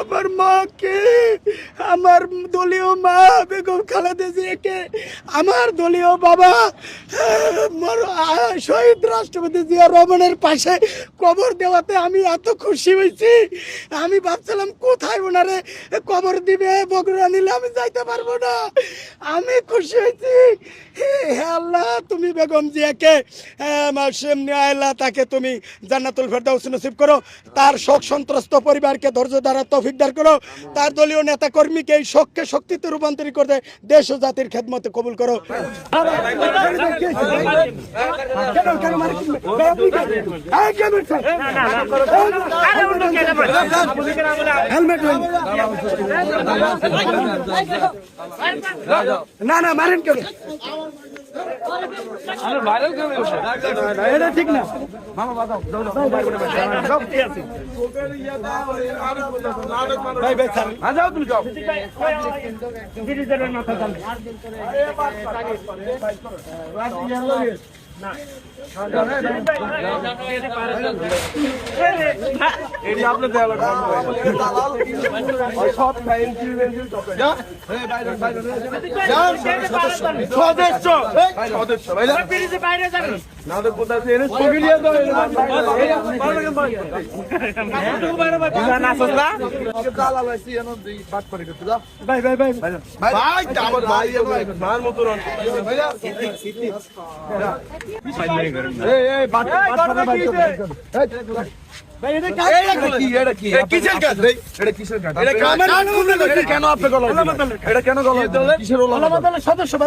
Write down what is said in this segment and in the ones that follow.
আমার মাকে, আমার দলীয় মা বেগম খালেদা জিয়াকে, আমার দলীয় বাবা শহীদ রাষ্ট্রপতি জিয়া রহমানের পাশে কবর দেওয়াতে আমি এত খুশি হয়েছি। আমি ভাবছিলাম কোথায় ওনারে কবর দিবে, বগুড়া নিলে আমি যাইতে পারবো না। আমি খুশি হয়েছি। হে আল্লাহ, তুমি বেগম জিয়াকে আল্লাহ তাকে তুমি জান্নাতুল ফেরদাউস নসিব করো, তার শোক সন্ত্রস্ত পরিবারকে ধৈর্য দ্বারা তৌফিক দান করো, তার দলীয় নেতা কর্মীকে এই শোককে শক্তিতে রূপান্তরিত করতে দেশ ও জাতির খেদমতে কবুল করো। না না মারেন কেন, এটা ঠিক না।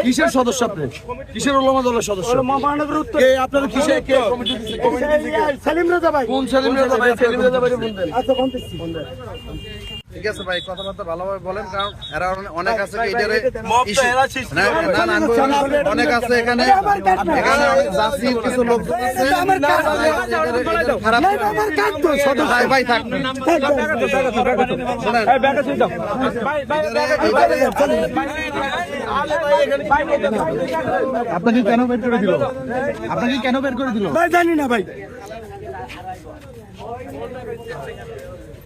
কিসের সদস্য আপনি? কিসের ওলামা দলের সদস্য? আপনারা কিসের সেলিম রেজা ভাই। কোন সেলিম রেজা ভাই? সেলিম রেজা ভাই আচ্ছা বলতেছি। ঠিক আছে ভাই, কথাবার্তা ভালোভাবে বলেন, কারণ এরা অনেক আছে অনেক আছে এখানে জাসির কিছু লোক খারাপ ভাই থাক। আপনাকে কেন বের করে দিল? আপনাকে কেন বের করে দিল? ভাই জানি না ভাই।